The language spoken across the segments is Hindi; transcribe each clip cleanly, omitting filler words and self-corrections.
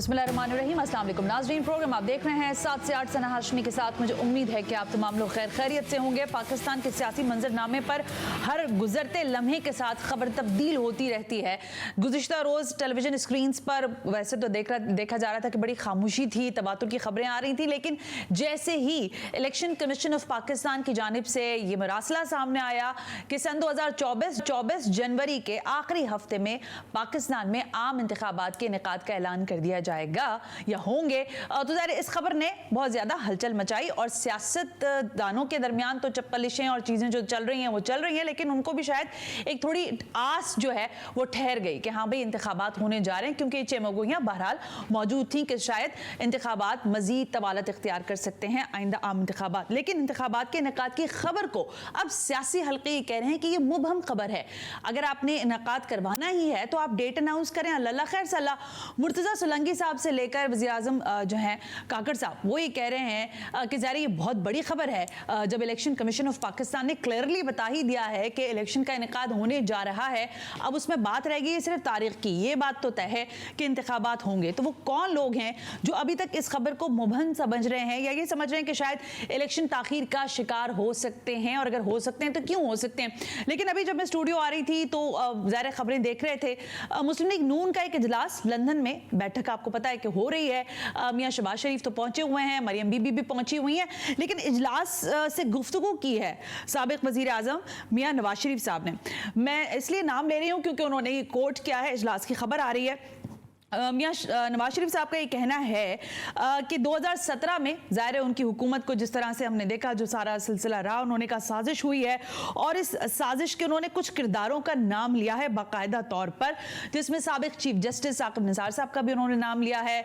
बिस्मिल्लाहिर्रहमानिर्रहीम। अस्सलाम वालेकुम नाज़रीन, प्रोग्राम आप देख रहे हैं 7 से 8 सना हाशमी के साथ। मुझे उम्मीद है कि आप तमाम लोग खैर खैरियत से होंगे। पाकिस्तान के सियासी मंजरनामे पर हर गुजरते लम्हे के साथ खबर तब्दील होती रहती है। गुज़िश्ता रोज़ टेलीविज़न स्क्रीन पर वैसे तो देखा जा रहा था कि बड़ी खामोशी थी, तबातुर की खबरें आ रही थी, लेकिन जैसे ही इलेक्शन कमीशन ऑफ पाकिस्तान की जानिब से ये मरासला सामने आया कि सन 2024 जनवरी के आखिरी हफ्ते में पाकिस्तान में आम इंतखाबात के इनेकाद का ऐलान कर दिया जाएगा या होंगे, तो ज़ाहिर इस खबर ने बहुत ज़्यादा हलचल मचाई और सियासतदानों के दरमियान तो चप्पलिशें और चीज़ें जो चल रही हैं वो चल रही हैं, लेकिन उनको भी शायद एक थोड़ी आस जो है वो ठहर गई कि हाँ भाई इंतखाबात होने जा रहे हैं, क्योंकि चेमगोइयाँ बहरहाल मौजूद थी कि शायद इंतखाबात मजीद तवालत इख्तियार कर सकते हैं आइंदा आम इंतखाबात। लेकिन इंतखाबात के इनेकाद की खबर को अब सियासी हल्के कह रहे हैं कि ये मुबहम खबर है। अगर आपने इनेकाद करवाना ही है तो आप डेट अनाउंस करें। अल्लाह खैर सल्ला। मुर्तज़ा सुलंगी साहब से लेकर वज़ीर आज़म जो हैं काकड़ साहब, वो ये कह रहे हैं कि ज़ाहिर ये बहुत बड़ी खबर है जब इलेक्शन कमीशन ऑफ पाकिस्तान ने क्लियरली बता ही दिया है कि इलेक्शन का इनेकाद होने जा रहा है। अब उसमें बात रहेगी सिर्फ तारीख की। ये बात तो तय है कि इंतखाबात होंगे। तो वो कौन लोग हैं जो अभी तक इस खबर को मुबहम समझ रहे हैं या ये समझ रहे हैं कि शायद इलेक्शन ताखीर का शिकार हो सकते हैं, और अगर हो सकते हैं तो क्यों हो सकते हैं। लेकिन अभी जब मैं स्टूडियो आ रही थी तो ज़ाहिर खबरें देख रहे थे, मुस्लिम लीग नून का एक इजलास लंदन में बैठक आपको पता है कि हो रही है। मियां शहबाज शरीफ तो पहुंचे हुए हैं, मरियम बीबी भी पहुंची हुई हैं, लेकिन इजलास से गुफ्तगू की है साबिक वजीर आजम मियां नवाज शरीफ साहब ने। मैं इसलिए नाम ले रही हूं क्योंकि उन्होंने ये कोट किया है, इजलास की खबर आ रही है। मियां नवाज शरीफ साहब का ये कहना है कि 2017 में ज़ाहिर है उनकी हुकूमत को जिस तरह से हमने देखा, जो सारा सिलसिला रहा, उन्होंने कहा साजिश हुई है, और इस साजिश के उन्होंने कुछ किरदारों का नाम लिया है बाकायदा तौर पर, जिसमें साबिक चीफ जस्टिस साकिब निसार साहब का भी उन्होंने नाम लिया है,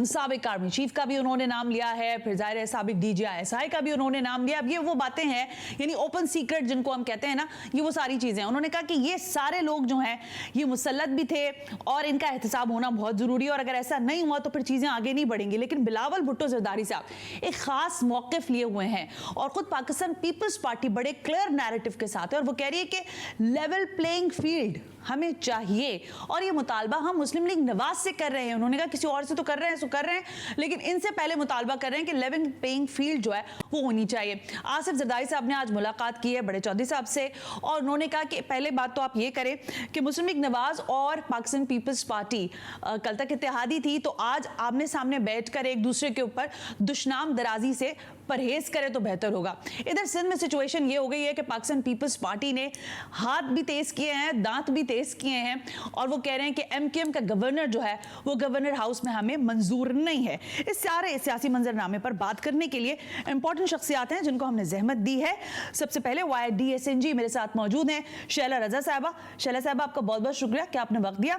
साबिक आर्मी चीफ का भी उन्होंने नाम लिया है, फिर ज़ाहिर है साबिक DGI का भी उन्होंने नाम लिया। अब ये वो बातें हैं, यानी ओपन सीक्रेट जिनको हम कहते हैं ना, ये वो सारी चीज़ें। उन्होंने कहा कि ये सारे लोग जो हैं ये मुसल्लत भी थे और इनका एहतसाब होना बहुत जरूरी है, और अगर ऐसा नहीं हुआ तो फिर चीजें आगे नहीं बढ़ेंगी। लेकिन बिलावल भुट्टो जरदारी साहब एक खास मौकिफ लिए हुए हैं और खुद पाकिस्तान पीपल्स पार्टी बड़े क्लियर नैरेटिव के साथ है, और वो कह रही है कि लेवल प्लेइंग फील्ड हमें चाहिए, और ये मुतालबा हम मुस्लिम लीग नवाज से कर रहे हैं। उन्होंने कहा किसी और से तो कर रहे हैं सो कर रहे हैं, लेकिन इनसे पहले मुतालबा कर रहे हैं कि लेवल प्लेइंग फील्ड जो है वो होनी चाहिए। आसिफ जरदारी साहब ने आज मुलाकात की है बड़े चौधरी साहब से, और उन्होंने कहा कि पहले बात तो आप ये करें कि मुस्लिम लीग नवाज और पाकिस्तान पीपल्स पार्टी कल तक इत्तेहादी थी, तो आज आमने सामने बैठकर एक दूसरे के ऊपर दुश्मन दराजी से परहेज करे तो बेहतर होगा। इधर सिंध में सिचुएशन ये हो गई है कि पाकिस्तान पीपल्स पार्टी ने हाथ भी तेज किए हैं, दांत भी तेज किए हैं, और वो कह रहे हैं कि MKM का गवर्नर जो है वो गवर्नर हाउस में हमें मंजूर नहीं है। इस सारे सियासी मंजरनामे पर बात करने के लिए इंपॉर्टेंट शख्सियात हैं जिनको हमने जहमत दी है। सबसे पहले YDSNG मेरे साथ मौजूद हैं शैला रजा साहबा। शैला साहबा, आपका बहुत बहुत शुक्रिया कि आपने वक्त दिया।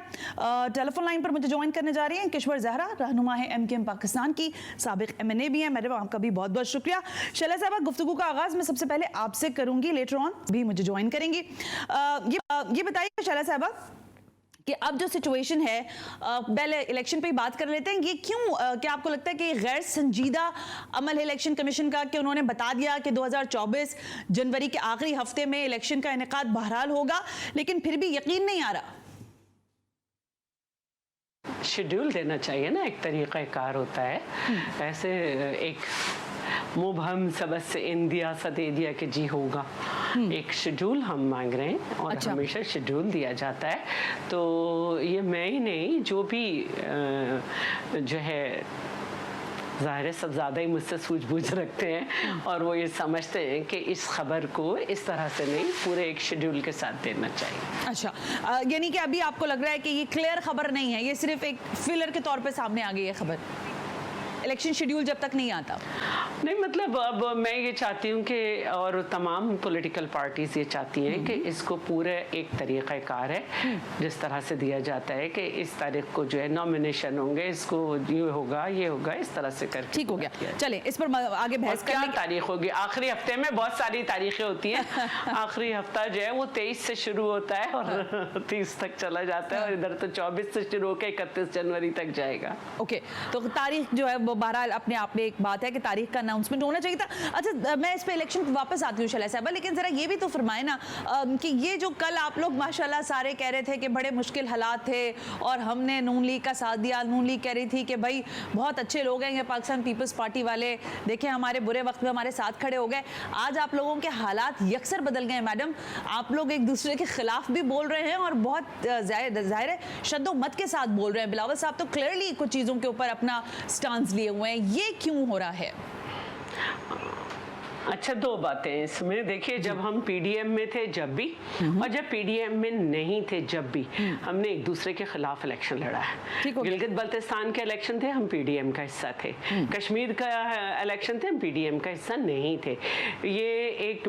टेलीफोन लाइन पर मुझे ज्वाइन करने जा रही हैं किश्वर जहरा, रहनुमा है MKM पाकिस्तान की, साबिक MNA भी है। मैडम आपका भी बहुत बहुत शुक्रिया। शैला साहबा, गुफ्तगू का आगाज मैं सबसे पहले आपसे करूंगी, लेटर ऑन भी मुझे ज्वाइन करेंगी। ये बताइए शैला साहबा कि अब जो सिचुएशन है, पहले इलेक्शन पे ही बात कर लेते हैं। ये क्यों, क्या आपको लगता है कि गैर संजीदा अमल है इलेक्शन कमीशन का कि उन्होंने बता दिया कि 2024 जनवरी के आखिरी हफ्ते में इलेक्शन का इनेकाद बहरहाल होगा, लेकिन फिर भी यकीन नहीं आ रहा? शेड्यूल देना चाहिए ना, एक तरीक़ा कार होता है। ऐसे एक मुबहम सबस से इंदिया सदे दिया कि जी होगा, एक शेड्यूल हम मांग रहे हैं, और अच्छा। हमेशा शेड्यूल दिया जाता है। तो ये मैं ही नहीं, जो भी जो है ज़ाहिर है सब ज़्यादा ही मुझसे सूझबूझ रखते हैं, और वो ये समझते हैं कि इस खबर को इस तरह से नहीं, पूरे एक शेड्यूल के साथ देना चाहिए। अच्छा, यानी कि अभी आपको लग रहा है कि ये क्लियर खबर नहीं है, ये सिर्फ एक फिलर के तौर पे सामने आ गई है खबर, इलेक्शन शेड्यूल जब तक नहीं आता? नहीं, मतलब अब मैं ये चाहती हूँ कि, और तमाम पॉलिटिकल पार्टीज ये चाहती हैं कि इसको पूरे एक तरीक़ा कार है जिस तरह से दिया जाता है कि इस तारीख को जो है नॉमिनेशन होंगे, इसको ये होगा ये होगा, इस तरह से करके ठीक हो गया। चलें इस पर आगे बहस क्या तारीख होगी आखिरी हफ्ते में। बहुत सारी तारीखें होती हैं। आखिरी हफ्ता जो है वो 23 से शुरू होता है और 30 तक चला जाता है, और इधर तो 24 से शुरू होकर 31 जनवरी तक जाएगा। ओके, तो तारीख जो है वो बहरहाल अपने आप में एक बात है कि तारीख का अनाउंसमेंट होना चाहिए था। अच्छा, मैं इस पे इलेक्शन पे वापस आती हूँ शैला साहबा, लेकिन जरा ये भी तो फरमाए ना कि ये जो कल आप लोग माशाल्लाह सारे कह रहे थे कि बड़े मुश्किल हालात थे और हमने नून लीग का साथ दिया, नून लीग कह रही थी कि भाई बहुत अच्छे लोग हैं ये पाकिस्तान पीपल्स पार्टी वाले, देखें हमारे बुरे वक्त में हमारे साथ खड़े हो गए। आज आप लोगों के हालात यकसर बदल गए मैडम, आप लोग एक दूसरे के खिलाफ भी बोल रहे हैं और बहुत जाहिर है शद्दोमत के साथ बोल रहे हैं। बिलावल साहब तो क्लियरली कुछ चीज़ों के ऊपर अपना स्टांस लिए हुए हैं, ये क्यों हो रहा है? अच्छा, दो बातें इसमें देखिए, जब हम पीडीएम में थे जब भी और जब पीडीएम में नहीं थे जब भी हमने एक दूसरे के खिलाफ इलेक्शन लड़ा है। गिलगित बल्तिस्तान के इलेक्शन थे, हम पीडीएम का हिस्सा थे। कश्मीर का इलेक्शन थे, हम पीडीएम का हिस्सा नहीं थे। ये एक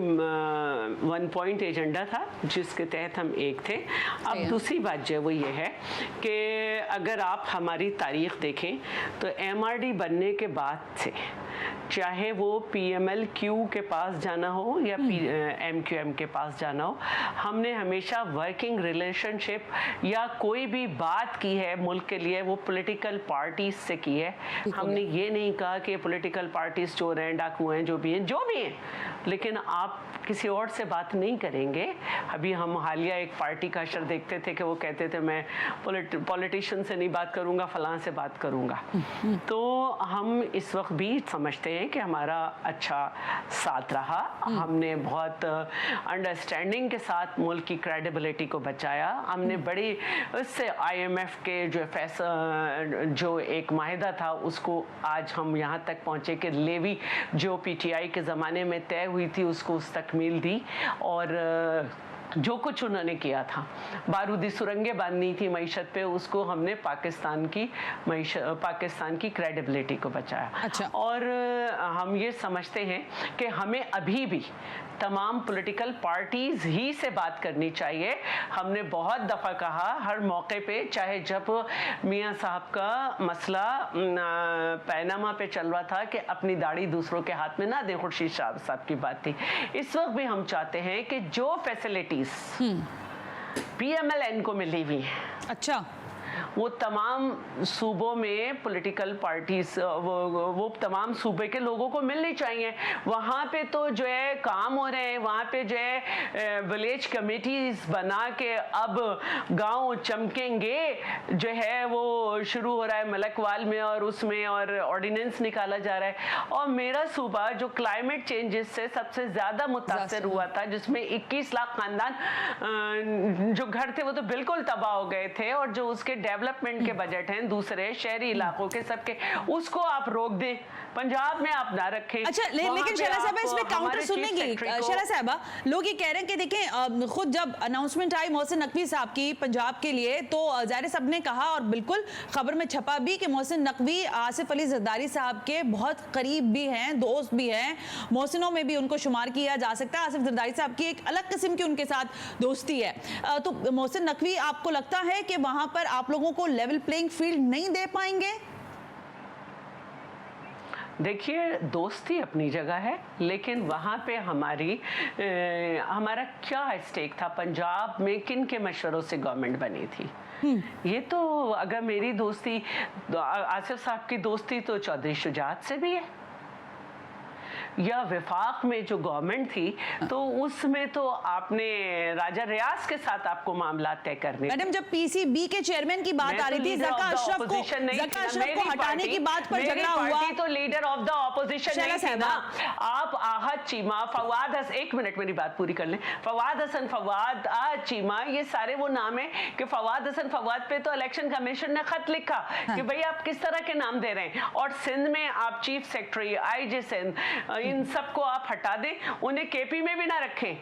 1 पॉइंट एजेंडा था जिसके तहत हम एक थे। अब दूसरी बात जो है वो ये है कि अगर आप हमारी तारीख देखें तो एमआरडी बनने के बाद से चाहे वो पीएमएल-क्यू के पास जाना हो या एमक्यूएम के पास जाना हो, हमने हमेशा वर्किंग रिलेशनशिप या कोई भी बात की है मुल्क के लिए वो पॉलिटिकल पार्टीज से की है। हमने ये नहीं कहा कि पॉलिटिकल पार्टीज चोर हैं, डाकू हैं, जो भी हैं, लेकिन आप किसी और से बात नहीं करेंगे। अभी हम हालिया एक पार्टी का अशर देखते थे कि वो कहते थे मैं पॉलिटिशियन से नहीं बात करूंगा, फलां से बात करूंगा। तो हम इस वक्त भी समझते हैं कि हमारा अच्छा साथ रहा, हमने बहुत अंडरस्टैंडिंग के साथ मुल्क की क्रेडिबिलिटी को बचाया। हमने बड़ी उससे IMF के जो एक माहिदा था उसको आज हम यहाँ तक पहुँचे कि लेवी जो PTI के ज़माने में तय हुई थी उसको उस तकमील दी, और जो कुछ उन्होंने किया था, बारूदी सुरंगें बांधनी थी मईशत पे, उसको हमने पाकिस्तान की क्रेडिबिलिटी को बचाया। अच्छा। और हम ये समझते हैं कि हमें अभी भी तमाम पॉलिटिकल पार्टीज ही से बात करनी चाहिए। हमने बहुत दफ़ा कहा हर मौके पे, चाहे जब मियाँ साहब का मसला पैनामा पे चल रहा था कि अपनी दाढ़ी दूसरों के हाथ में ना दें, खुर्शीद साहब की बात थी। इस वक्त भी हम चाहते हैं कि जो फैसिलिटीज PMLN को मिली हुई हैं, अच्छा, वो तमाम सूबों में पॉलिटिकल पार्टीज वो तमाम सूबे के लोगों को मिलनी चाहिए। वहाँ पे तो जो है काम हो रहे हैं, वहाँ पे जो है विलेज कमेटीज बना के अब गांव चमकेंगे जो है वो शुरू हो रहा है मलकवाल में, और उसमें और ऑर्डिनेंस निकाला जा रहा है। और मेरा सूबा जो क्लाइमेट चेंजेस से सबसे ज़्यादा मुतासर हुआ था, जिसमें 21 लाख खानदान जो घर थे वो तो बिल्कुल तबाह हो गए थे, और जो उसके डेवलपमेंट के बजट हैं दूसरे शहरी इलाकों के सबके, उसको आप रोक दें, पंजाब में आप ना रखें। अच्छा, लेकिन शैला साहबा इसमें काउंटर सुनेंगी? शैला साहबा, लोग ये कह रहे हैं कि देखें खुद जब अनाउंसमेंट आई मोहसिन नकवी साहब की पंजाब के लिए तो ज़ाहिर साहब ने कहा और बिल्कुल खबर में छपा भी कि मोहसिन नकवी आसिफ अली जरदारी साहब के बहुत करीब भी हैं, दोस्त भी हैं, मोहसिनों में भी उनको शुमार किया जा सकता है। आसिफ जरदारी साहब की एक अलग किस्म की उनके साथ दोस्ती है। तो मोहसिन नकवी, आपको लगता है कि वहां पर आप लोगों को लेवल प्लेइंग फील्ड नहीं दे पाएंगे? देखिए, दोस्ती अपनी जगह है, लेकिन वहाँ पे हमारा क्या स्टेक था? पंजाब में किन के मशवरों से गवर्नमेंट बनी थी? ये तो अगर मेरी दोस्ती आसिफ साहब की दोस्ती तो चौधरी शुजात से भी है, या विफाक में जो गवर्नमेंट थी तो उसमें तो आपने राजा रियाज के साथ आपको मामला तय करने। मैडम, जब PCB के चेयरमैन की बात आ रही थी, ज़का अशरफ को हटाने की बात पर झगड़ा हुआ, तो लीडर ऑफ द ऑपोजिशन नहीं थी ना आप। आहत चीमा, फवाद हसन, एक मिनट मेरी बात पूरी कर लें, फवाद हसन, फवाद, आहत चीमा, ये सारे वो नाम है कि फवाद हसन फवाद पे तो इलेक्शन कमीशन ने खत लिखा कि भाई आप किस तरह के नाम दे रहे हैं, और सिंध में आप चीफ सेक्रेटरी IG सिंध इन सबको आप हटा दें, उन्हें KP में भी ना रखें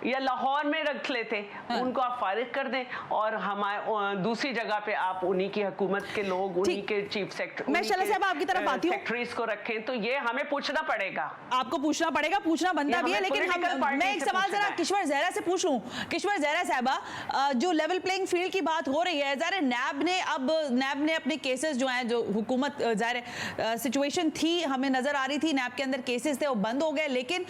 या लाहौर में रख लेते, उनको आप फारिग कर दें, और हमारे दूसरी जगह पे आप उन्हीं की हुकूमत के लोग, उन्हीं के चीफ सेक्रेटरी, मैं शैला साहब आपकी तरफ आती हूं, सेक्रेटरीज को रखें। तो ये हमें पूछना पड़ेगा, आपको पूछना पड़ेगा, पूछना बनता भी है। लेकिन मैं एक सवाल जरा किश्वर ज़हरा से पूछ लूं। किश्वर ज़हरा साहबा, जो लेवल प्लेइंग फील्ड की बात हो रही है, ज़ाहिर नैब ने अपने केसेस जो हैं, जो हुकूमत ज़ाहिर सिचुएशन थी हमें नजर आ रही थी, नैब के अंदर केसेस थे वो बंद हो गए, लेकिन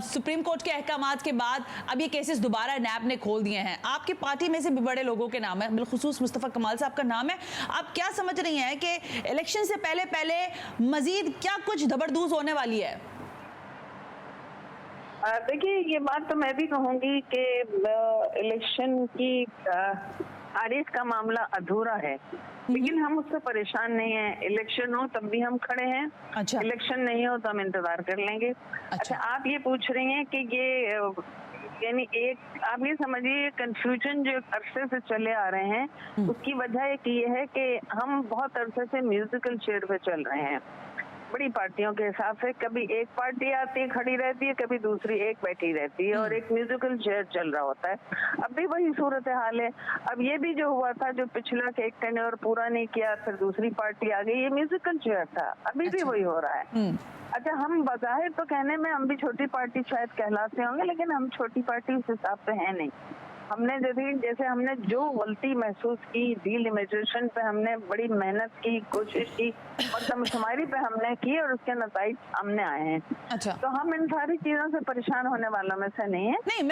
सुप्रीम कोर्ट के अहकामात के बाद अब ये केसेस दोबारा नैब ने खोल दिए हैं, आपकी पार्टी में से भी बड़े लोगों के नाम है, बिलखुसूस मुस्तफ़ा कमाल साहब का नाम है, आप क्या समझ रही हैं कि इलेक्शन से पहले पहले मजीद क्या कुछ धबरदूज होने वाली है? देखिए, ये बात तो मैं भी कहूंगी कि इलेक्शन की तारीख का मामला अधूरा है, लेकिन हम उससे परेशान नहीं हैं। इलेक्शन हो तब भी हम खड़े हैं, अच्छा। इलेक्शन नहीं हो तो हम इंतजार कर लेंगे। अच्छा, आप ये पूछ रही हैं कि ये यानी एक आप ये समझिए कंफ्यूजन जो अरसे से चले आ रहे हैं, उसकी वजह एक ये है कि हम बहुत अरसे से म्यूजिकल चेयर पे चल रहे हैं। बड़ी पार्टियों के हिसाब से कभी एक पार्टी आती है खड़ी रहती है, कभी दूसरी एक बैठी रहती है और एक म्यूजिकल चेयर चल रहा होता है। अब भी वही सूरत हाल है। अब ये भी जो हुआ था, जो पिछला के एक टेन्योर पूरा नहीं किया, फिर दूसरी पार्टी आ गई, ये म्यूजिकल चेयर था, अभी भी वही हो रहा है। अच्छा, हम बज़ाहिर तो कहने में हम भी छोटी पार्टी शायद कहलाते होंगे, लेकिन हम छोटी पार्टी उस हिसाब से है नहीं। हमने जैसे हमने जो गलती महसूस की, डीलिमिटेशन पे हमने बड़ी मेहनत की, कोशिश की और दमशुमारी पे हमने की और उसके नतीजे सामने आए हैं। अच्छा, तो हम इन सारी चीजों से परेशान होने वालों में से नहीं है। नहीं,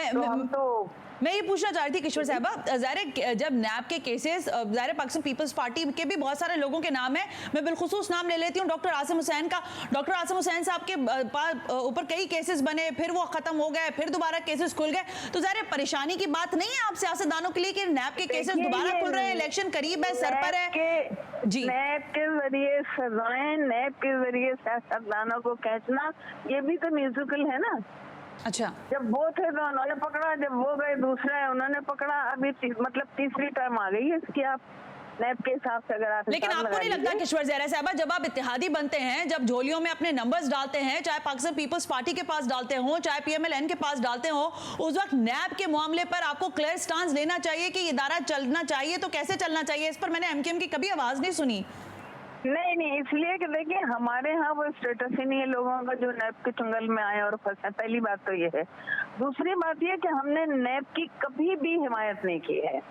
मैं ये पूछना चाह रही थी किशोर साहबा, ज़ाहिर जब नैब के केसेस, ज़ाहिर पाकिस्तान पीपल्स पार्टी के भी बहुत सारे लोगों के नाम है, मैं बिलखुसूस नाम ले लेती हूँ डॉक्टर आसिम हुसैन का। डॉक्टर आसिम हुसैन साहब के ऊपर कई केसेस बने, फिर वो खत्म हो गए, फिर दोबारा केसेस खुल गए, तो ज़ाहिर परेशानी की बात नहीं है आप सियासतदानों के लिए कि नैब के केसेस दोबारा खुल रहे हैं, इलेक्शन करीब है, सर पर है जी। नैब के जरिए सजाएं, नैब के जरिए सियासतदानों को खींचना, ये भी तो म्यूजिकल है ना। अच्छा, जब वो थे तो उन्होंने पकड़ा, जब वो गए दूसरा उन्होंने पकड़ा, अभी मतलब तीसरी टर्म आ गई है इसकी। आप नैब के हिसाब से अगर आप, लेकिन आपको नहीं लगता किशोर ज़हरा साहबा, जब आप इत्तेहादी बनते हैं, जब झोलियों में अपने नंबर्स डालते हैं, चाहे पाकिस्तान पीपल्स पार्टी के पास डालते हो, चाहे PMLN के पास डालते हो, उस वक्त नैब के मामले पर आपको क्लियर स्टांस लेना चाहिए कि इदारा चलना चाहिए तो कैसे चलना चाहिए। इस पर मैंने MKM की कभी आवाज नहीं सुनी। नहीं, इसलिए कि देखिए हमारे यहाँ वो स्टेटस ही नहीं है लोगों का जो नैब के चुंगल में आए और फंसे। पहली बात तो ये है। दूसरी बात ये कि हमने नैब की कभी भी हिमायत नहीं की है,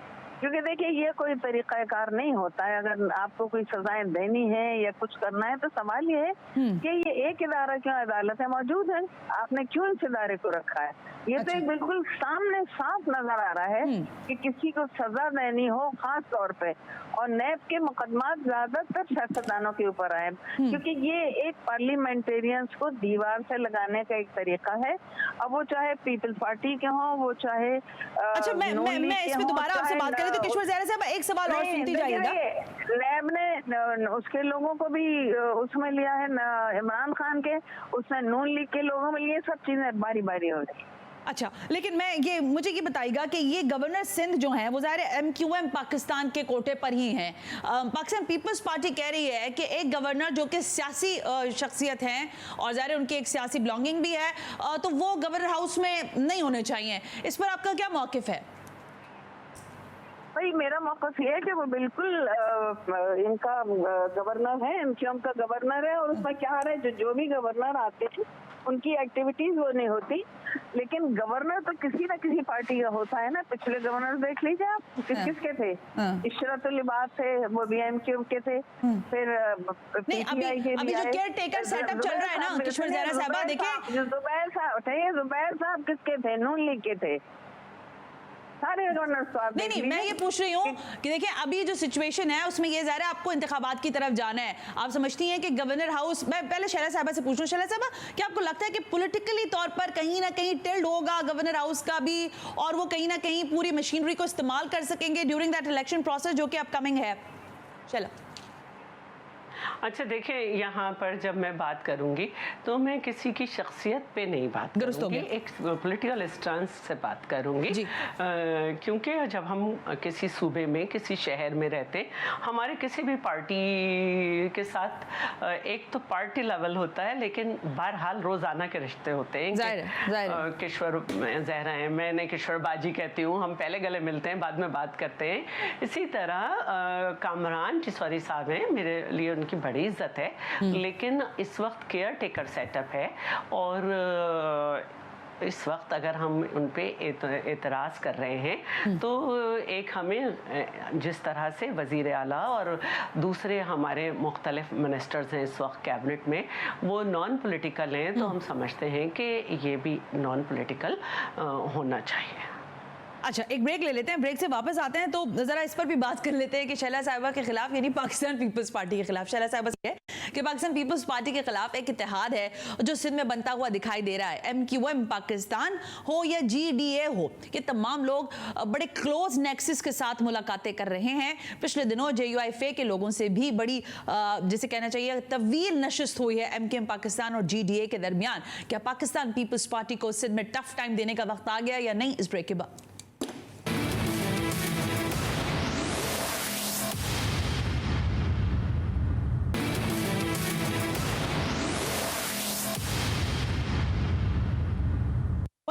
क्योंकि देखिए ये कोई तरीकाकार नहीं होता है। अगर आपको कोई सजाएं देनी है या कुछ करना है तो सवाल ये है कि ये एक इदारा क्यों अदालतें मौजूद है, आपने क्यों इस इदारे को रखा है। ये तो एक बिल्कुल सामने साफ नजर आ रहा है कि किसी को सजा देनी हो खास तौर पे, और नैब के मुकदमात ज्यादातर सियासतदानों के ऊपर आए, क्योंकि ये एक पार्लियामेंटेरियंस को दीवार से लगाने का एक तरीका है। अब वो चाहे पीपल्स पार्टी के हों, वो चाहे अच्छा, मैं इस पे दोबारा आपसे बात करें तो किशोर ज़हरा साहब एक सवाल और सुनती जाइएगा। नैब ने उसके लोगों को भी उसमें लिया है, इमरान खान के, उसने नून लीग के लोगों में, ये सब चीजें बारी बारी हो रही। अच्छा, लेकिन मुझे ये बताइएगा कि ये गवर्नर सिंध जो हैं वो ज़ाहिर MQM पाकिस्तान के कोटे पर ही हैं। पाकिस्तान पीपल्स पार्टी कह रही है कि एक गवर्नर जो कि सियासी शख्सियत हैं और ज़ाहिर उनकी एक सियासी बिलोंगिंग भी है, तो वो गवर्नर हाउस में नहीं होने चाहिए। इस पर आपका क्या मौक़िफ़ है? भाई, मेरा मौक़िफ़ ये है कि वो बिल्कुल इनका गवर्नर है, MQM का गवर्नर है, और उसमें क्या है, जो भी गवर्नर आते हैं उनकी एक्टिविटीज वो नहीं होती, लेकिन गवर्नर तो किसी न किसी पार्टी का होता है ना। पिछले गवर्नर देख लीजिए आप, किसके थे? इशरतुल इबाद थे, वो भी MQM के थे। फिर अभी जो केयर टेकर सेटअप चल रहा है ना किशोर ज़हरा साहबा, देखिए जुबैर साहब किसके थे? नून लीग के थे सारे गवर्नर। नहीं, मैं ये पूछ रही हूँ कि देखिए अभी जो सिचुएशन है उसमें ये ज़ाहिर है आपको इंतखाबात की तरफ जाना है, आप समझती हैं कि गवर्नर हाउस, मैं पहले शैला साहबा से पूछ रहा हूँ, शैला साहबा क्या आपको लगता है कि पॉलिटिकली तौर पर कहीं ना कहीं टिल्ड होगा गवर्नर हाउस का भी, और वो कहीं ना कहीं पूरी मशीनरी को इस्तेमाल कर सकेंगे ड्यूरिंग दैट इलेक्शन प्रोसेस जो कि अपकमिंग है? शैला। अच्छा, देखिए यहाँ पर जब मैं बात करूँगी तो मैं किसी की शख्सियत पे नहीं बात करूँगी, एक पॉलिटिकल स्टांस से बात करूँगी, क्योंकि जब हम किसी सूबे में, किसी शहर में रहते, हमारे किसी भी पार्टी के साथ एक तो पार्टी लेवल होता है, लेकिन बहरहाल रोज़ाना के रिश्ते होते हैं। किशोर ज़हरा हैं, मैंने किशोर बाजी कहती हूँ, हम पहले गले मिलते हैं, बाद में बात करते हैं। इसी तरह कामरान चिश्ती साहब हैं, मेरे लिए उनकी बड़ी इज्जत है, लेकिन इस वक्त केयर टेकर सेटअप है और इस वक्त अगर हम उन पे एतराज़ कर रहे हैं तो एक हमें जिस तरह से वज़ीर आला और दूसरे हमारे मुख्तलिफ मिनिस्टर्स हैं इस वक्त कैबिनेट में, वो नॉन पॉलिटिकल हैं, तो हम समझते हैं कि ये भी नॉन पॉलिटिकल होना चाहिए। अच्छा, एक ब्रेक ले लेते हैं, ब्रेक से वापस आते हैं तो जरा इस पर भी बात कर लेते हैं कि शैला साहिबा के खिलाफ, यानी पाकिस्तान पीपल्स पार्टी के खिलाफ, शैला साहिबा है कि पाकिस्तान पीपल्स पार्टी के खिलाफ एक इत्तेहाद है जो सिंध में बनता हुआ दिखाई दे रहा है। MQM पाकिस्तान हो या GDA हो, ये तमाम लोग बड़े क्लोज नेक्सस के साथ मुलाकातें कर रहे हैं। पिछले दिनों JUIFA के लोगों से भी बड़ी जिसे कहना चाहिए तवील नशिस्त हुई है MQM पाकिस्तान और GDA के दरमियान। क्या पाकिस्तान पीपल्स पार्टी को सिंध में टफ टाइम देने का वक्त आ गया या नहीं? इस ब्रेक के बाद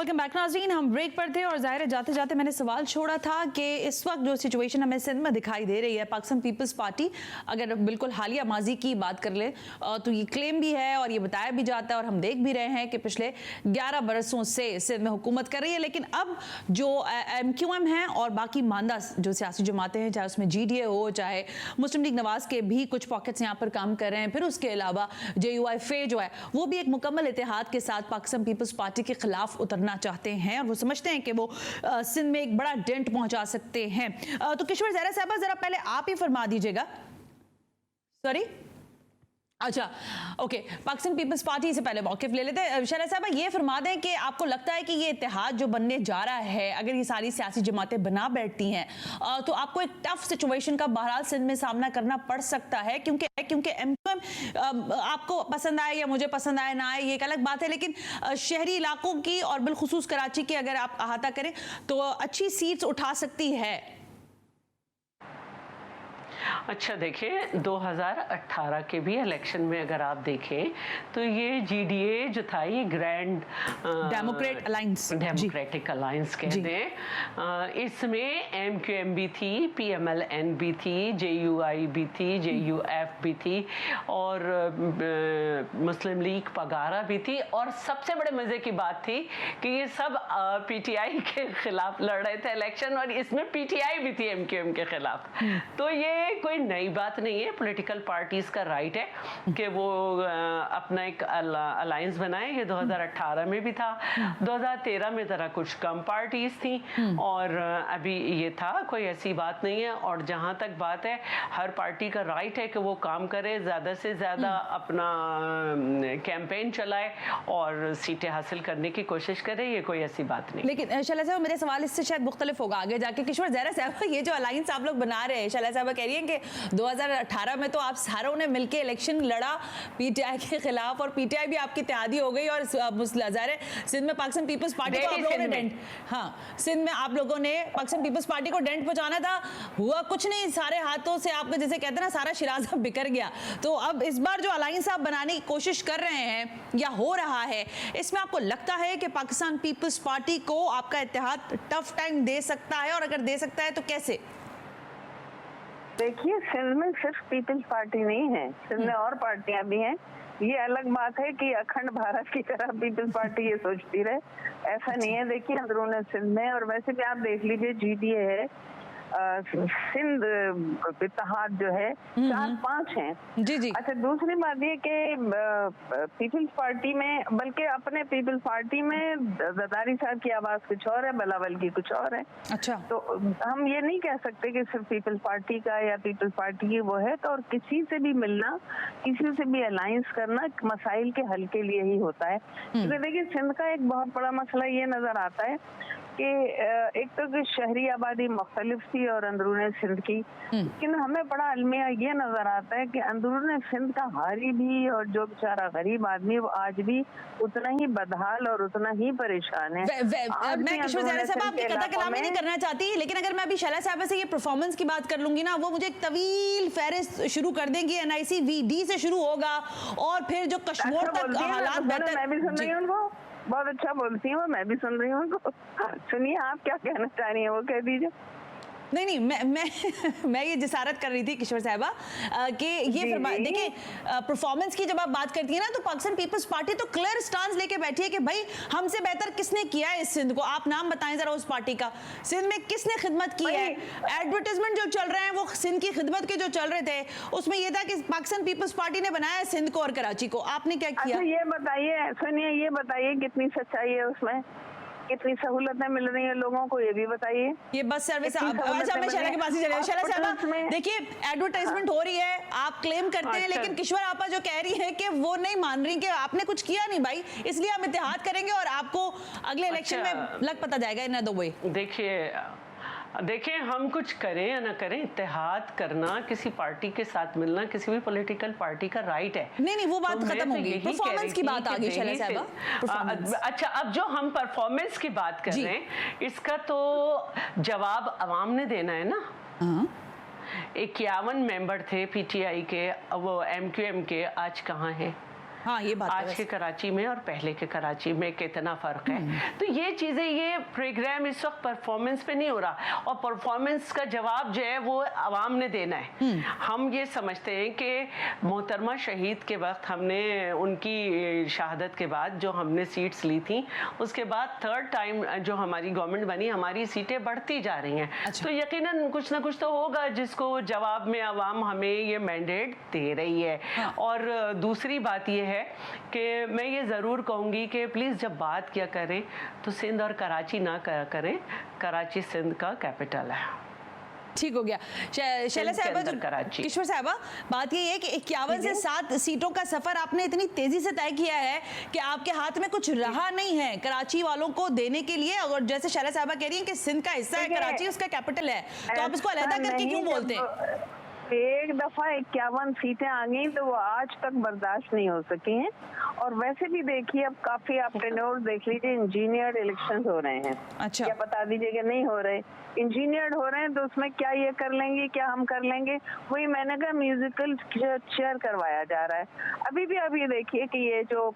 वेलकम बैक नाज़रीन। हम ब्रेक पर थे और ज़ाहिर है जाते जाते मैंने सवाल छोड़ा था कि इस वक्त जो सिचुएशन हमें सिंध में दिखाई दे रही है, पाकिस्तान पीपल्स पार्टी अगर बिल्कुल हालिया माजी की बात कर ले तो ये क्लेम भी है और ये बताया भी जाता है और हम देख भी रहे हैं कि पिछले 11 बरसों से सिंध में हुकूमत कर रही है। लेकिन अब जो MQM है और बाकी मानदा जो सियासी जमातें हैं, चाहे उसमें GDA हो, चाहे मुस्लिम लीग नवाज के भी कुछ पॉकेट्स यहाँ पर काम कर रहे हैं, फिर उसके अलावा JUIFA जो है वो भी एक मुकम्मल इत्तेहाद के साथ पाकिस्तान पीपल्स पार्टी के खिलाफ उतरना चाहते हैं और वो समझते हैं कि वो सिंध में एक बड़ा डेंट पहुंचा सकते हैं। तो किशोर ज़हरा साहबा, जरा पहले आप ही फरमा दीजिएगा। सॉरी, अच्छा, ओके, पाकिस्तान पीपल्स पार्टी से पहले मौक़िफ़ ले लेते हैं। शैला साहबा, ये फरमा दें कि आपको लगता है कि ये इत्तेहाद जो बनने जा रहा है, अगर ये सारी सियासी जमातें बना बैठती हैं तो आपको एक टफ सिचुएशन का बहरहाल सिंध में सामना करना पड़ सकता है, क्योंकि MQM आपको पसंद आए या मुझे पसंद आए ना आए ये एक अलग बात है, लेकिन शहरी इलाकों की और बिलखुसूस कराची की अगर आप अहाता करें तो अच्छी सीट्स उठा सकती है। अच्छा, देखिए 2018 के भी इलेक्शन में अगर आप देखें तो ये GDA जो था, ये ग्रैंड डेमोक्रेटिक अलायंस कहते हैं, इसमें MQM भी थी, PMLN भी थी, JUI भी थी, JUF भी थी और मुस्लिम लीग पगारा भी थी। और सबसे बड़े मज़े की बात थी कि ये सब PTI के खिलाफ लड़ रहे थे इलेक्शन और इसमें PTI भी थी MQM के खिलाफ। तो ये कोई नई बात नहीं है, पॉलिटिकल पार्टीज का राइट है कि वो अपना एक अलायंस बनाए। ये 2018 में भी था, 2013 में ज़रा कुछ कम पार्टीज थी और अभी ये था, कोई ऐसी बात नहीं है। और जहाँ तक बात है, हर पार्टी का राइट है कि वो काम करे, ज़्यादा से ज़्यादा अपना कैंपेन चलाए और सीटें हासिल करने की कोशिश करे, ये कोई ऐसी बात नहीं। लेकिन शैला साहब, मेरे सवाल इससे शायद मुख्तलिफ होगा आगे जाके। किशोर ज़हरा साहब, ये जो अलायंस आप लोग बना रहे हैं, शैला साहब कह रही हैं कि 2018 में तो आप सारों ने मिलकर इलेक्शन लड़ा PTI के खिलाफ और PTI भी आपकी इत्तेहादी हो गई और ज़ाहिर है सिंध में पाकिस्तान पीपल्स पार्टी को आप लोगों ने डेंट, हाँ, सिंध में आप लोगों ने पाकिस्तान पीपल्स पार्टी को डेंट पहुंचाना था, हुआ कुछ नहीं, सारे हाथों से आपको जैसे कहते हैं ना, सारा शिराजा बिखर गया। तो अब इस बार जो अलायंस आप बनाने की कोशिश कर रहे हैं या हो रहा है, इसमें आपको लगता है कि पाकिस्तान पीपल्स पार्टी को आपका इत्तेहाद टफ टाइम दे सकता है, और अगर दे सकता है तो कैसे? देखिए, सिंध में सिर्फ पीपल्स पार्टी नहीं है, सिंध में और पार्टियां भी हैं। ये अलग बात है कि अखंड भारत की तरह पीपल्स पार्टी ये सोचती रहे, ऐसा नहीं है। देखिए, अंदरूनी सिंध में, और वैसे भी आप देख लीजिए GDA है, सिंध इत्तेहाद जो है 4-5 हैं। जी जी। अच्छा, दूसरी बात ये कि पीपल्स पार्टी में, बल्कि अपने पीपल्स पार्टी में जरदारी साहब की आवाज कुछ और है, बिलावल की कुछ और है। अच्छा, तो हम ये नहीं कह सकते कि सिर्फ पीपल्स पार्टी का या पीपल्स पार्टी की वो है। तो और किसी से भी मिलना, किसी से भी अलायंस करना मसाइल के हल के लिए ही होता है। तो देखिए, सिंध का एक बहुत बड़ा मसला ये नजर आता है कि एक तो शहरी आबादी मुख्तलिफ थी और अंदरूनी सिंध की, लेकिन हमें बड़ा अलमिया ये नजर आता है कि अंदरूनी सिंध का हारी भी और जो बेचारा गरीब आदमी, वो आज भी उतना ही बदहाल और उतना ही परेशान है। मैं किशोर ज़हरा साहब आपकी कथा कलामी नहीं करना चाहती, लेकिन अगर मैं अभी शैला साहब से ये परफॉर्मेंस की बात कर लूंगी ना, वो मुझे एक तवील फहरिस्त शुरू कर देंगी, NIC VD से शुरू होगा और फिर जो कश्मीर तक हालात बेहतर। मैं भी सुन रही हूँ उनको, बहुत अच्छा बोलती हूँ, मैं भी सुन रही हूँ उनको। सुनिए, आप क्या कहना चाह रही हैं वो कह दीजिए। नहीं मैं ये जिसारत कर रही थी किशोर साहिबा कि ये देखिए परफॉर्मेंस की जब आप बात करती है ना, तो पाकिस्तान पीपल्स पार्टी तो क्लियर स्टांस लेके बैठी है कि भाई हमसे बेहतर किसने किया है इस सिंध को। आप नाम बताएं जरा उस पार्टी का, सिंध में किसने खिदमत की है। एडवर्टाइजमेंट जो चल रहे हैं वो सिंध की खिदमत के जो चल रहे थे, उसमें ये था कि पाकिस्तान पीपल्स पार्टी ने बनाया सिंध को और कराची को। आपने क्या किया? अच्छा ये बताइए, सुनिए, ये बताइए कितनी सच्चाई है उसमें, कितनी सहूलतें मिल रही है लोगों को, ये भी बताइए। ये बस सर्विस अच्छा मैं शैला के पास ही चले। शैला साहब देखिए एडवर्टाइजमेंट हो रही है, आप क्लेम करते हैं, लेकिन किश्वर आपा जो कह रही है कि वो नहीं मान रही कि आपने कुछ किया नहीं भाई, इसलिए हम इत्तेहाद करेंगे और आपको अगले इलेक्शन में लग पता जाएगा इन अदर वे। देखिए हम कुछ करें या ना करें, इत्तेहाद करना, किसी पार्टी के साथ मिलना किसी भी पॉलिटिकल पार्टी का राइट है। नहीं वो बात खत्म हो गई, परफॉर्मेंस की बात आ गई शैला साहबा। अच्छा अब जो हम परफॉर्मेंस की बात कर रहे हैं, इसका तो जवाब अवाम ने देना है ना। 51 मेंबर थे पीटीआई के, वो एमक्यूएम के, आज कहाँ हैं? हाँ ये बात आज के कराची में और पहले के कराची में कितना फर्क है। तो ये चीजें, ये प्रोग्राम इस वक्त परफॉर्मेंस पे नहीं हो रहा, और परफॉर्मेंस का जवाब जो है वो आवाम ने देना है। हम ये समझते हैं कि मोहतरमा शहीद के वक्त हमने उनकी शहादत के बाद जो हमने सीट्स ली थी, उसके बाद थर्ड टाइम जो हमारी गवर्नमेंट बनी, हमारी सीटें बढ़ती जा रही हैं। अच्छा। तो यकीनन कुछ ना कुछ तो होगा जिसको जवाब में आवाम हमें ये मैंडेट दे रही है। हाँ। और दूसरी बात ये है कि मैं ये ज़रूर कहूँगी कि प्लीज़ जब बात किया करें तो सिंध और कराची ना करें, कराची सिंध का कैपिटल है। ठीक हो गया। शैला साहिबा, जो किशोर साहिबा बात ये है कि 51 से 7 सीटों का सफर आपने इतनी तेजी से तय किया है कि आपके हाथ में कुछ रहा नहीं है कराची वालों को देने के लिए, और जैसे शैला साहिबा कह रही हैं कि सिंध का हिस्सा है कराची, उसका कैपिटल है, तो आप इसको अलग करके क्यों बोलते हैं? एक दफा 51 सीटें आ गई तो वो आज तक बर्दाश्त नहीं हो सकी हैं। और वैसे भी देखिए अब काफी आप टेन्योर देख लीजिए, इंजीनियर्ड इलेक्शंस हो रहे हैं। अच्छा, क्या बता दीजिए कि नहीं हो रहे? इंजीनियर्ड हो रहे हैं तो उसमें क्या ये कर लेंगे, क्या हम कर लेंगे? वही मैंने कहा म्यूजिकल चेयर करवाया जा रहा है। अभी भी अब ये देखिए कि ये जो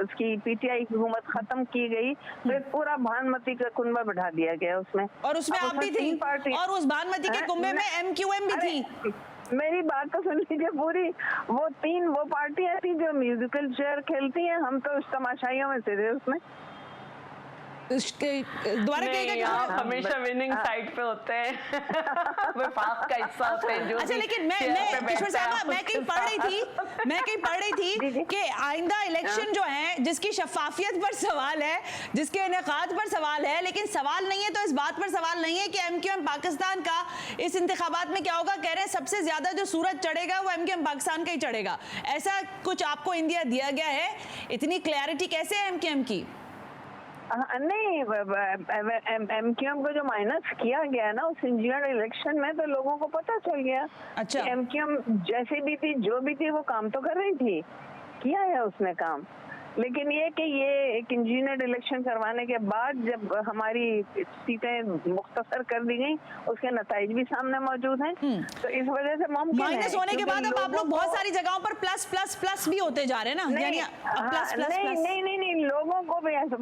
उसकी पीटीआई की हुकूमत खत्म की गई तो पूरा भानुमती का कुनबा बढ़ा दिया गया उसमें, और उसमें आप भी थी, और उस भानुमती के कुंबे में एमक्यूएम भी थी। मेरी बात तो सुन लीजिए पूरी। वो पार्टियां थी जो म्यूजिकल चेयर खेलती हैं, हम तो उस तमाशाइयों में से थे उसमें। दोबारा कहिएगा। आप हमेशा विनिंग साइड पे होते हैं। वफाक का हिस्सा होते हैं जो। अच्छा लेकिन मैं किशोर साहिबा, मैं कहीं पढ़ रही थी कि आइंदा इलेक्शन जो है जिसकी शफाफियत पर सवाल है, जिसके इनेकाद पर सवाल है, लेकिन सवाल नहीं है तो इस बात पर सवाल नहीं है कि एमक्यूएम पाकिस्तान का इस इंतखाबात में क्या होगा। कह रहे हैं सबसे ज्यादा जो सूरज चढ़ेगा वो एमक्यूएम पाकिस्तान का ही चढ़ेगा। ऐसा कुछ आपको इंडिया दिया गया है? इतनी क्लैरिटी कैसे है एमक्यूएम की? नहीं, एमक्यूएम को जो माइनस किया गया ना उस इंजीनियर इलेक्शन में, तो लोगों को पता चल गया। अच्छा, एमक्यूएम जैसे भी थी, जो भी थी, वो काम तो कर रही थी, किया है उसने काम। लेकिन ये कि ये एक इंजीनियर इलेक्शन करवाने के बाद जब हमारी सीटें मुख्तसर कर दी गई, उसके नतीजे भी सामने मौजूद हैं, तो इस वजह से मुमकिन है। माइनस होने के बाद अब आप लोग बहुत सारी जगहों पर प्लस प्लस प्लस भी होते जा रहे हैं ना, यानी प्लस प्लस प्लस। नहीं, लोगों को भी ऐसा,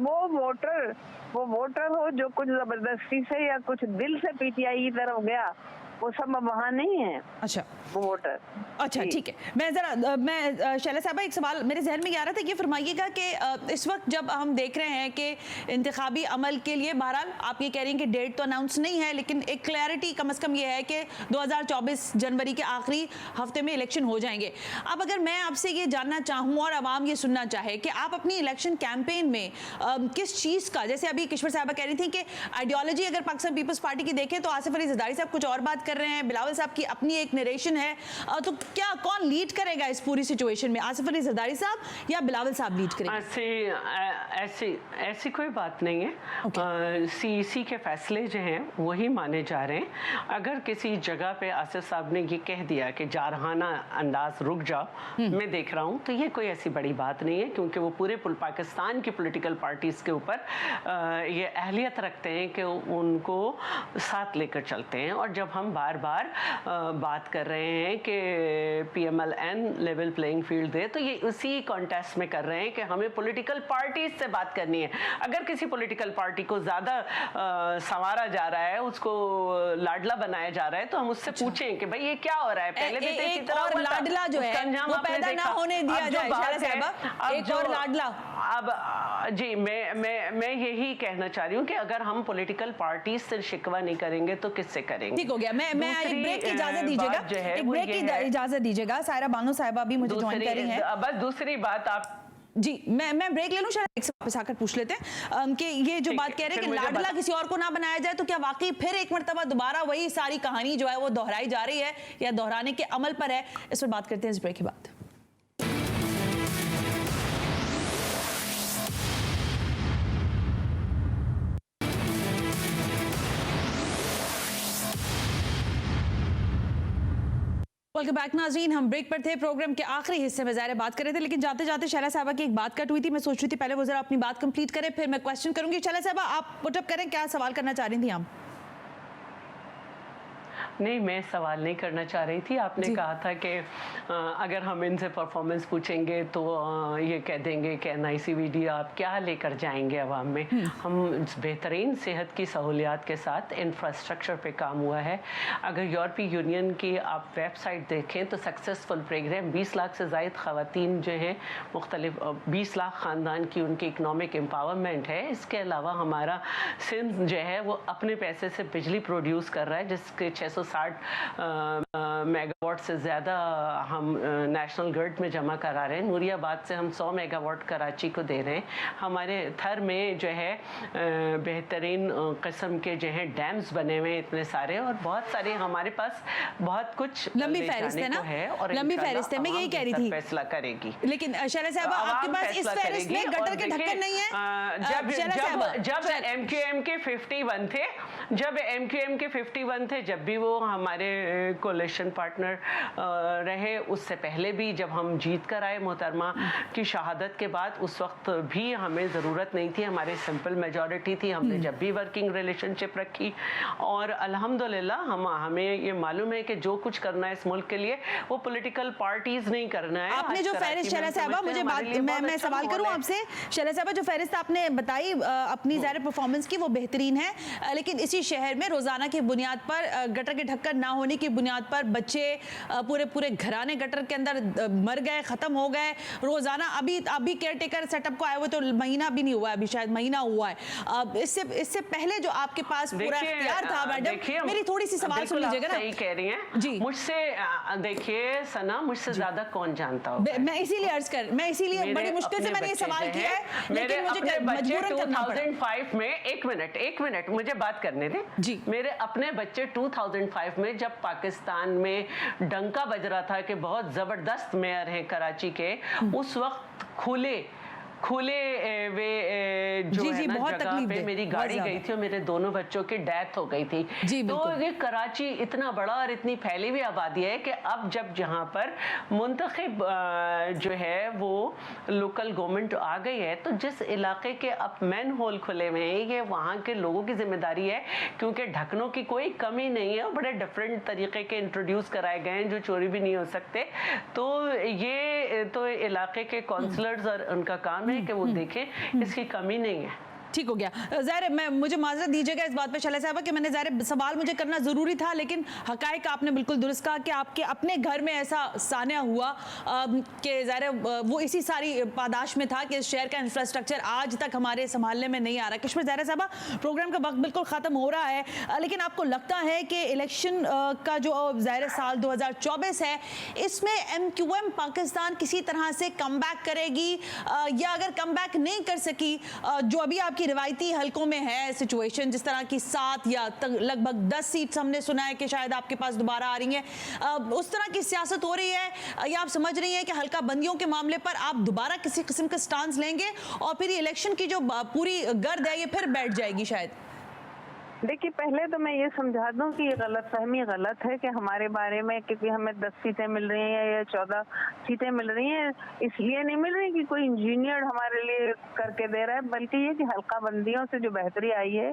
वो वोटर हो जो कुछ जबरदस्ती से या कुछ दिल से पीटीआई की तरफ गया, वो सब वहाँ नहीं है। अच्छा, वो वोटर। अच्छा ठीक है। मैं शैला साहबा, एक सवाल मेरे जहन में आ रहा था, ये फरमाइएगा कि इस वक्त जब हम देख रहे हैं कि इंतखाबी अमल के लिए, बहरहाल आप ये कह रही हैं कि डेट तो अनाउंस नहीं है, लेकिन एक क्लैरिटी कम से कम ये है कि 2024 जनवरी के आखिरी हफ्ते में इलेक्शन हो जाएंगे। अब अगर मैं आपसे ये जानना चाहूँ और आवाम ये सुनना चाहे कि आप अपनी इलेक्शन कैंपेन में किस चीज़ का, जैसे अभी किशोर साहबा कह रही थी कि आइडियोलॉजी अगर पाकिस्तान पीपल्स पार्टी की देखें तो आसिफ अली जरदारी साहब कुछ और बात कर रहे हैं, बिलावल साहब की अपनी एक नरेशन है, तो क्या कौन लीड करेगा इस पूरी सिचुएशन में? आसिफ अली जरदारी साहब या बिलावल साहब लीड करेंगे? ऐसी कोई बात नहीं है। सीईसी के फैसले जो हैं वही माने जा रहे हैं। अगर किसी जगह पे आसिफ साहब ने ये कह दिया कि जारहाना अंदाज रुक जाओ, मैं देख रहा हूँ, तो ये कोई ऐसी बड़ी बात नहीं है, क्योंकि वो पूरे पाकिस्तान की पॉलिटिकल पार्टीज के ऊपर ये अहलियत रखते हैं कि उनको साथ लेकर चलते हैं। और जब हम बार बार बात कर रहे हैं कि PMLN लेवल प्लेइंग फील्ड दे, तो ये उसी कॉन्टेस्ट में कर रहे हैं कि हमें पॉलिटिकल पार्टीज से बात करनी है। अगर किसी पॉलिटिकल पार्टी को ज़्यादा संवारा जा रहा है, उसको लाडला बनाया जा रहा है, तो हम उससे पूछें कि भाई ये क्या हो रहा है। पहले भी इसी तरह और लाडला जो है वो पैदा ना होने दिया जाए, एक और लाडला। अब जी मैं यही कहना चाह रही हूँ कि अगर हम पॉलिटिकल पार्टी से शिकवा नहीं करेंगे तो किससे करेंगे। ठीक हो गया। मैं एक ब्रेक की इजाजत दीजिएगा, एक ब्रेक की इजाजत दीजिएगा। सायरा बानो साहिबा भी मुझे ज्वाइन कर रही हैं। बस दूसरी बात आप जी, मैं ब्रेक ले लूं, शायद एक से वापस आकर पूछ लेते हैं कि ये जो बात कह रहे हैं कि लाडला किसी और को ना बनाया जाए, तो क्या वाकई फिर एक मर्तबा दोबारा वही सारी कहानी जो है वो दोहराई जा रही है या दोहराने के अमल पर है? इस पर बात करते हैं इस ब्रेक के बाद। वेलकम बैक नाज़रीन, हम ब्रेक पर थे। प्रोग्राम के आखिरी हिस्से में ज़ाहिर बात कर रहे थे, लेकिन जाते जाते शैला साहबा की एक बात कट हुई थी। मैं सोच रही थी पहले वो जरा अपनी बात कंप्लीट करें, फिर मैं क्वेश्चन करूंगी। शैला साहबा, आप पुटअप करें, क्या सवाल करना चाह रही थी आप? नहीं, मैं सवाल नहीं करना चाह रही थी। आपने कहा था कि अगर हम इनसे परफॉर्मेंस पूछेंगे तो ये कह देंगे कि NICVD आप क्या लेकर जाएंगे अवाम में। हम बेहतरीन सेहत की सहूलियात के साथ इंफ्रास्ट्रक्चर पे काम हुआ है। अगर यूरोपीय यूनियन की आप वेबसाइट देखें तो सक्सेसफुल प्रोग्राम 20 लाख से ज़ायद ख़वातीन जो हैं मुख्तलिफ 20 लाख ख़ानदान की उनकी इकनॉमिक एम्पावरमेंट है। इसके अलावा हमारा सिंध जो है वो अपने पैसे से बिजली प्रोड्यूस कर रहा है, जिसके 660 मेगावाट से ज़्यादा हम नेशनल ग्रिड में जमा करा रहे हैं। नूरियाबाद से हम 100 मेगावाट कराची को दे रहे हैं। हमारे थर में जो है बेहतरीन किस्म के जो हैं डैम्स बने हुए हैं इतने सारे, और बहुत सारे हमारे पास बहुत कुछ लंबी फहरिस्त है ना, और लंबी फहरिस्त है। मैं यही कह रही थी फैसला करेगी। लेकिन शैला साहबा, आपके पास इस फहरिस्त में गटर के ढक्कन नहीं है। जब MQM के 51 थे, जब भी वो हमारे कोलिशन पार्टनर रहे, उससे पहले भी जब हम जीत कर आए मोहतरमा की शहादत के बाद, उस वक्त भी हमें ज़रूरत नहीं थी, हमारे सिंपल मेजॉरिटी थी। हमने जब भी वर्किंग रिलेशनशिप रखी, और अल्हम्दुलिल्लाह हमें ये मालूम है कि जो कुछ करना है इस मुल्क के लिए वो पॉलिटिकल पार्टीज नहीं करना है। आपने जो फहरिस्त, शैला साहबा मुझे मैं सवाल करूं आपसे, शैला साहबा जो फहरिस्त आपने बताई अपनी ज़ाहिर परफॉर्मेंस की वो बेहतरीन है, लेकिन इसी शहर में रोज़ाना की बुनियाद पर गटर के ढक्कन ना होने की बुनियाद पर बच्चे पूरे घराने गटर के अंदर मर गए, खत्म हो गए रोजाना। अभी केयर टेकर सेटअप को आए हुए तो महीना भी नहीं हुआ, अभी शायद महीना हुआ है। इससे पहले जो आपके पास पूरा इख्तियार था मैडम, मेरी थोड़ी सी सवाल सुन लीजिएगा ना। सही कह रही हैं जी। मुझसे देखिए सना, मुझसे ज्यादा कौन जानता होगा। मैं इसीलिए बड़ी मुश्किल से मैंने ये सवाल किया है, लेकिन मुझे मजबूरन करना पड़ा। 2005 में एक मिनट मुझे बात करने दें जी। मेरे अपने बच्चे 2005 में जब पाकिस्तान में डंका बज रहा था कि बहुत जबरदस्त मेयर हैं कराची के, उस वक्त खुले वे जो है ना जगह पे मेरी गाड़ी गई थी और मेरे दोनों बच्चों की डेथ हो गई थी। तो ये कराची इतना बड़ा और इतनी फैली हुई आबादी है कि अब जब जहाँ पर मुंतखब जो है वो लोकल गवर्नमेंट आ गई है, तो जिस इलाके के अब मैन होल खुले हुए हैं ये वहाँ के लोगों की जिम्मेदारी है, क्योंकि ढक्कनों की कोई कमी नहीं है और बड़े डिफरेंट तरीके के इंट्रोड्यूस कराए गए हैं जो चोरी भी नहीं हो सकते। तो ये तो इलाके के काउंसलर्स और उनका काम है कि वो देखें, इसकी कमी नहीं है। ठीक हो गया। ज़ाहिर मुझे माजरत दीजिएगा इस बात पे शैला साहबा कि मैंने ज़ाहिर सवाल मुझे करना ज़रूरी था, लेकिन हकायक आपने बिल्कुल दुरुस्त कहा कि आपके अपने घर में ऐसा सानिया हुआ कि ज़ाहिर वो इसी सारी पादाश में था कि इस शहर का इंफ्रास्ट्रक्चर आज तक हमारे संभालने में नहीं आ रहा। कश्मीर ज़ाहिर साहबा, प्रोग्राम का वक्त बिल्कुल ख़त्म हो रहा है, लेकिन आपको लगता है कि इलेक्शन का जो ज़ाहिर साल 2024 है, इसमें MQM पाकिस्तान किसी तरह से कम बैक करेगी, या अगर कम बैक नहीं कर सकी, जो अभी आपकी रिवायती हलकों में है सिचुएशन, जिस तरह की 7 या लगभग 10 सीट्स हमने सुना है कि शायद आपके पास दोबारा आ रही हैं, उस तरह की सियासत हो रही है, या आप समझ रही हैं कि हल्का बंदियों के मामले पर आप दोबारा किसी किस्म का स्टांस लेंगे और फिर इलेक्शन की जो पूरी गर्द है ये फिर बैठ जाएगी शायद? देखिए, पहले तो मैं ये समझा दूं कि ये गलतफहमी गलत है कि हमारे बारे में, क्योंकि हमें 10 सीटें मिल रही हैं या 14 सीटें मिल रही हैं, इसलिए नहीं मिल रही कि कोई इंजीनियर हमारे लिए करके दे रहा है, बल्कि ये कि हल्का बंदियों से जो बेहतरी आई है,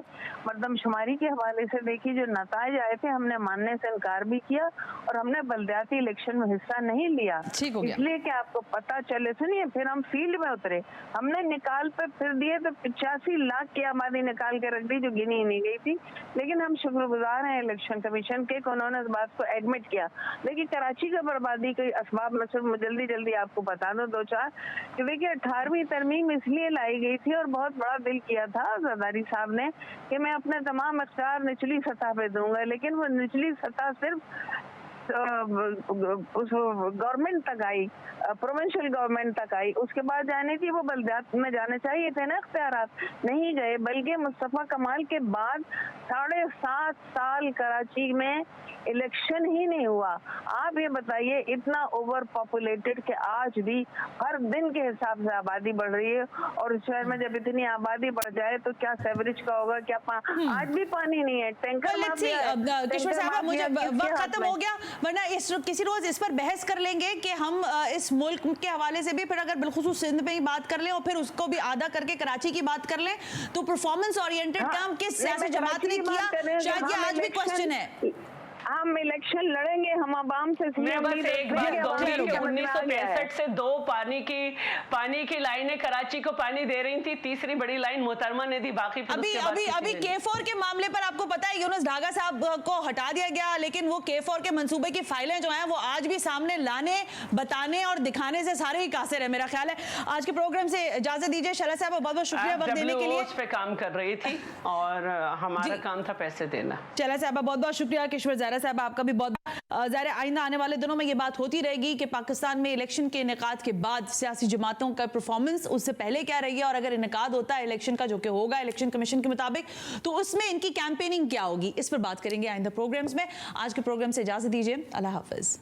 मर्दमशुमारी के हवाले से देखिए जो नताज आए थे, हमने मानने से इनकार भी किया और हमने बलदियाती इलेक्शन में हिस्सा नहीं लिया, ठीक हो गया। इसलिए कि आपको पता चले। सुनिए, फिर हम फील्ड में उतरे, हमने निकाल पे फिर दिए तो 85 लाख की आबादी निकाल के रख दी जो गिनी ही नहीं गई थी। लेकिन हम शुक्रगुजार हैं इलेक्शन कमीशन के, उन्होंने इस बात को एडमिट किया। देखिए, कराची का बर्बादी के असबाब में सिर्फ जल्दी आपको बता दो 2-4 कि देखिए 18वीं तरमीम इसलिए लाई गई थी और बहुत बड़ा दिल किया था जरदारी साहब ने कि मैं अपने तमाम अख्तियार निचली सतह पे दूंगा, लेकिन वो निचली सतह सिर्फ उस गवर्नमेंट तक आई, प्रोविंशियल गवर्नमेंट तक आई, उसके बाद जाने थी वो बलदियात में जाने चाहिए थे ना, इख्तियारात नहीं गए, बल्कि मुस्तफा कमाल के बाद 7.5 साल कराची में इलेक्शन ही नहीं हुआ। आप ये बताइए, इतना ओवर पॉपुलेटेड कि आज भी हर दिन के हिसाब से आबादी बढ़ रही है, और शहर में जब इतनी आबादी बढ़ जाए तो क्या सेवरेज का होगा, क्या आज भी पानी नहीं है, टैंकर किशोर साहब, मुझे वक्त खत्म हो गया, वरना किसी रोज इस पर बहस कर लेंगे कि हम इस मुल्क के हवाले से भी फिर अगर बिलखुसूस सिंध में ही बात कर लें और फिर उसको भी आधा करके कराची की बात कर लें, तो परफॉर्मेंस ओरिएंटेड काम किस सियासी जमात ने किया, शायद ये आज भी क्वेश्चन है। हम इलेक्शन लड़ेंगे, हम आवाम से मैं बस एक बात कहूंगी कि 1965 से 2 पानी की लाइनें कराची को पानी दे रही थी, तीसरी बड़ी लाइन मोहतरमा ने दी, बाकी अभी K4 के मामले पर आपको पता है यूनुस ढागा साहब को हटा दिया गया, लेकिन वो K4 के मंसूबे की फाइलें जो हैं वो आज भी सामने लाने, बताने और दिखाने से सारे ही कासिर है। मेरा ख्याल है आज के प्रोग्राम से इजाजत दीजिए। शला साहब, बहुत बहुत शुक्रिया वक्त देने के लिए। उस पे काम कर रही थी और हमारा काम था पैसे देना। शला साहब बहुत बहुत शुक्रिया। किशोर ज़ाहरा साहब आपका भी बहुत ज़ाहिर आइंदा आने वाले दिनों में ये बात होती रहेगी कि पाकिस्तान में इलेक्शन के इनेकाद के बाद सियासी जमातों का परफॉर्मेंस उससे पहले क्या रही है, और अगर इनेकाद होता है इलेक्शन का, जो कि होगा इलेक्शन कमीशन के मुताबिक, तो उसमें इनकी कैंपेनिंग क्या होगी, इस पर बात करेंगे आइंदा प्रोग्राम्स में। आज के प्रोग्राम से इजाजत दीजिए। अल्लाह हाफिज।